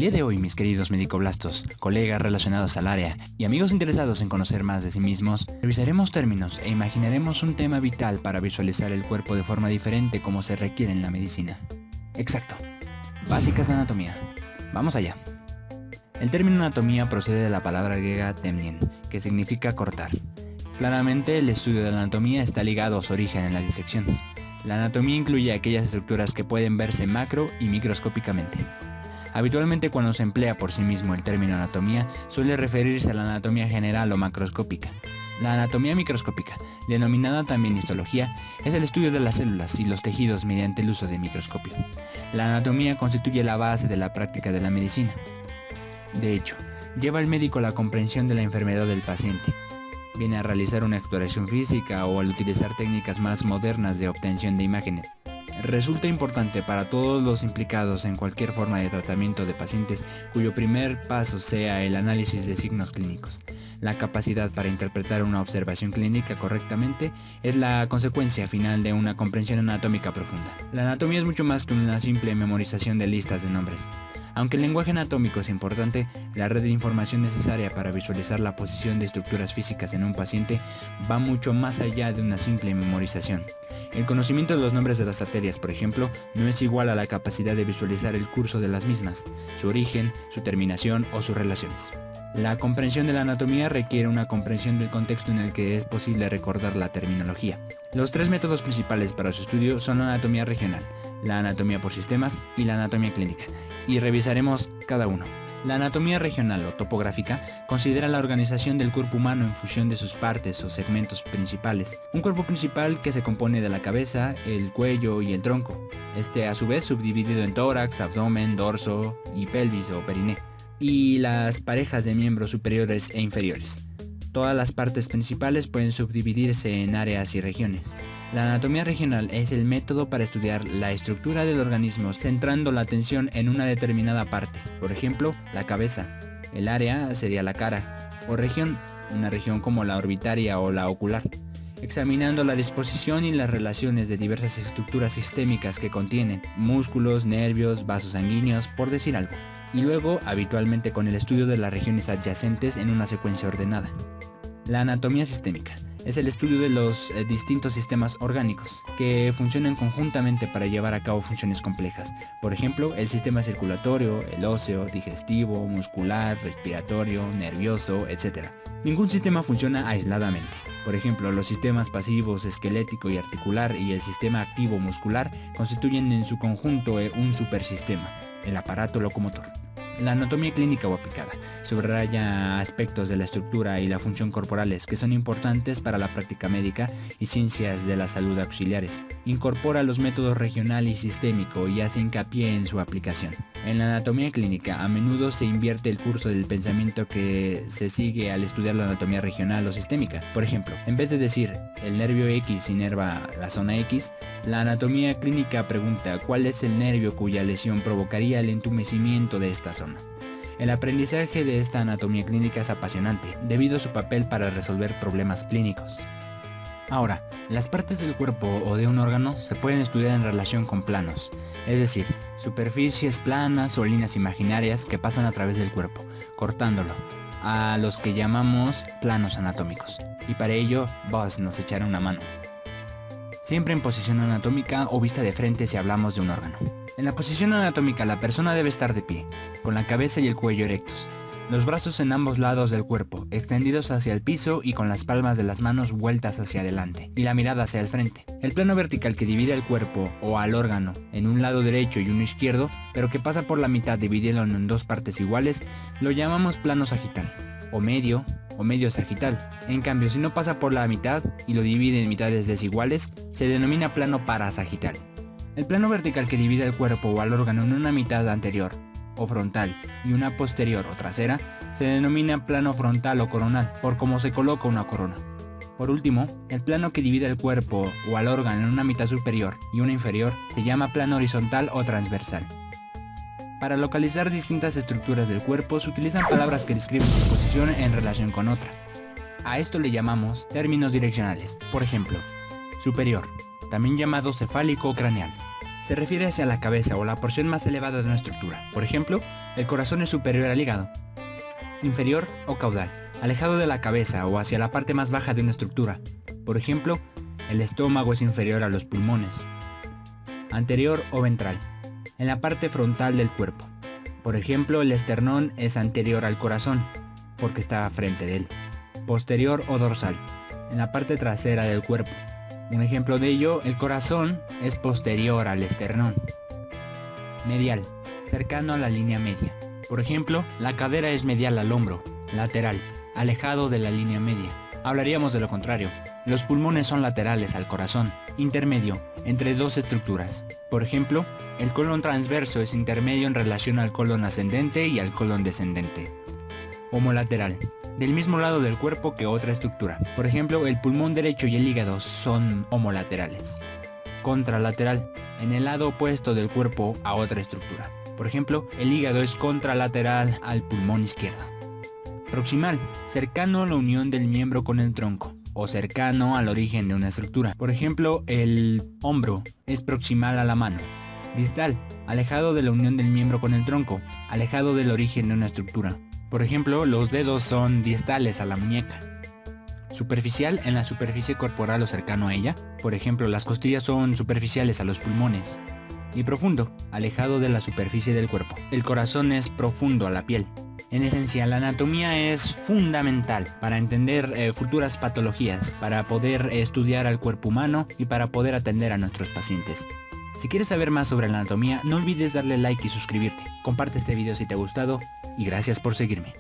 día de hoy, mis queridos medicoblastos, colegas relacionados al área y amigos interesados en conocer más de sí mismos, revisaremos términos e imaginaremos un tema vital para visualizar el cuerpo de forma diferente como se requiere en la medicina. Exacto. Básicas de anatomía. Vamos allá. El término anatomía procede de la palabra griega temnien, que significa cortar. Claramente, el estudio de la anatomía está ligado a su origen en la disección. La anatomía incluye aquellas estructuras que pueden verse macro y microscópicamente. Habitualmente, cuando se emplea por sí mismo el término anatomía, suele referirse a la anatomía general o macroscópica. La anatomía microscópica, denominada también histología, es el estudio de las células y los tejidos mediante el uso de microscopio. La anatomía constituye la base de la práctica de la medicina. De hecho, lleva al médico a la comprensión de la enfermedad del paciente. Viene a realizar una exploración física o al utilizar técnicas más modernas de obtención de imágenes. Resulta importante para todos los implicados en cualquier forma de tratamiento de pacientes cuyo primer paso sea el análisis de signos clínicos. La capacidad para interpretar una observación clínica correctamente es la consecuencia final de una comprensión anatómica profunda. La anatomía es mucho más que una simple memorización de listas de nombres. Aunque el lenguaje anatómico es importante, la red de información necesaria para visualizar la posición de estructuras físicas en un paciente va mucho más allá de una simple memorización. El conocimiento de los nombres de las arterias, por ejemplo, no es igual a la capacidad de visualizar el curso de las mismas, su origen, su terminación o sus relaciones. La comprensión de la anatomía requiere una comprensión del contexto en el que es posible recordar la terminología. Los tres métodos principales para su estudio son la anatomía regional, la anatomía por sistemas y la anatomía clínica, y revisaremos cada uno. La anatomía regional o topográfica considera la organización del cuerpo humano en función de sus partes o segmentos principales. Un cuerpo principal que se compone de la cabeza, el cuello y el tronco. Este a su vez subdividido en tórax, abdomen, dorso y pelvis o periné. Y las parejas de miembros superiores e inferiores. Todas las partes principales pueden subdividirse en áreas y regiones. La anatomía regional es el método para estudiar la estructura del organismo centrando la atención en una determinada parte, por ejemplo, la cabeza. El área sería la cara, o región, una región como la orbitaria o la ocular, examinando la disposición y las relaciones de diversas estructuras sistémicas que contienen, músculos, nervios, vasos sanguíneos, por decir algo. Y luego, habitualmente con el estudio de las regiones adyacentes en una secuencia ordenada. La anatomía sistémica es el estudio de los distintos sistemas orgánicos que funcionan conjuntamente para llevar a cabo funciones complejas. Por ejemplo, el sistema circulatorio, el óseo, digestivo, muscular, respiratorio, nervioso, etc. Ningún sistema funciona aisladamente. Por ejemplo, los sistemas pasivos, esquelético y articular y el sistema activo muscular constituyen en su conjunto un supersistema, el aparato locomotor. La anatomía clínica o aplicada subraya aspectos de la estructura y la función corporales que son importantes para la práctica médica y ciencias de la salud auxiliares. Incorpora los métodos regional y sistémico y hace hincapié en su aplicación. En la anatomía clínica a menudo se invierte el curso del pensamiento que se sigue al estudiar la anatomía regional o sistémica. Por ejemplo, en vez de decir el nervio X inerva la zona X, la anatomía clínica pregunta cuál es el nervio cuya lesión provocaría el entumecimiento de esta zona. El aprendizaje de esta anatomía clínica es apasionante, debido a su papel para resolver problemas clínicos. Ahora, las partes del cuerpo o de un órgano se pueden estudiar en relación con planos, es decir, superficies planas o líneas imaginarias que pasan a través del cuerpo, cortándolo, a los que llamamos planos anatómicos. Y para ello, Buzz nos echará una mano. Siempre en posición anatómica o vista de frente si hablamos de un órgano. En la posición anatómica la persona debe estar de pie, con la cabeza y el cuello erectos, los brazos en ambos lados del cuerpo, extendidos hacia el piso y con las palmas de las manos vueltas hacia adelante, y la mirada hacia el frente. El plano vertical que divide al cuerpo o al órgano en un lado derecho y uno izquierdo, pero que pasa por la mitad dividiéndolo en dos partes iguales, lo llamamos plano sagital, o medio sagital. En cambio, si no pasa por la mitad y lo divide en mitades desiguales, se denomina plano parasagital. El plano vertical que divide al cuerpo o al órgano en una mitad anterior o frontal y una posterior o trasera se denomina plano frontal o coronal, por cómo se coloca una corona. Por último, el plano que divide al cuerpo o al órgano en una mitad superior y una inferior se llama plano horizontal o transversal. Para localizar distintas estructuras del cuerpo se utilizan palabras que describen su posición en relación con otra. A esto le llamamos términos direccionales. Por ejemplo, superior, también llamado cefálico o craneal. se refiere hacia la cabeza o la porción más elevada de una estructura. Por ejemplo, el corazón es superior al hígado, inferior o caudal, alejado de la cabeza o hacia la parte más baja de una estructura. Por ejemplo, el estómago es inferior a los pulmones, anterior o ventral, en la parte frontal del cuerpo. Por ejemplo, el esternón es anterior al corazón, porque está frente de él, posterior o dorsal, en la parte trasera del cuerpo. Un ejemplo de ello, el corazón es posterior al esternón. Medial, cercano a la línea media. Por ejemplo, la cadera es medial al hombro, lateral, alejado de la línea media. Hablaríamos de lo contrario. Los pulmones son laterales al corazón, intermedio, entre dos estructuras. Por ejemplo, el colon transverso es intermedio en relación al colon ascendente y al colon descendente. Homolateral, del mismo lado del cuerpo que otra estructura. Por ejemplo, el pulmón derecho y el hígado son homolaterales. Contralateral, en el lado opuesto del cuerpo a otra estructura. Por ejemplo, el hígado es contralateral al pulmón izquierdo. Proximal, cercano a la unión del miembro con el tronco, o cercano al origen de una estructura. Por ejemplo, el hombro es proximal a la mano. Distal, alejado de la unión del miembro con el tronco, alejado del origen de una estructura. Por ejemplo, los dedos son distales a la muñeca. Superficial, en la superficie corporal o cercano a ella. Por ejemplo, las costillas son superficiales a los pulmones. Y profundo, alejado de la superficie del cuerpo. El corazón es profundo a la piel. En esencia, la anatomía es fundamental para entender futuras patologías, para poder estudiar al cuerpo humano y para poder atender a nuestros pacientes. Si quieres saber más sobre la anatomía, no olvides darle like y suscribirte. Comparte este video si te ha gustado y gracias por seguirme.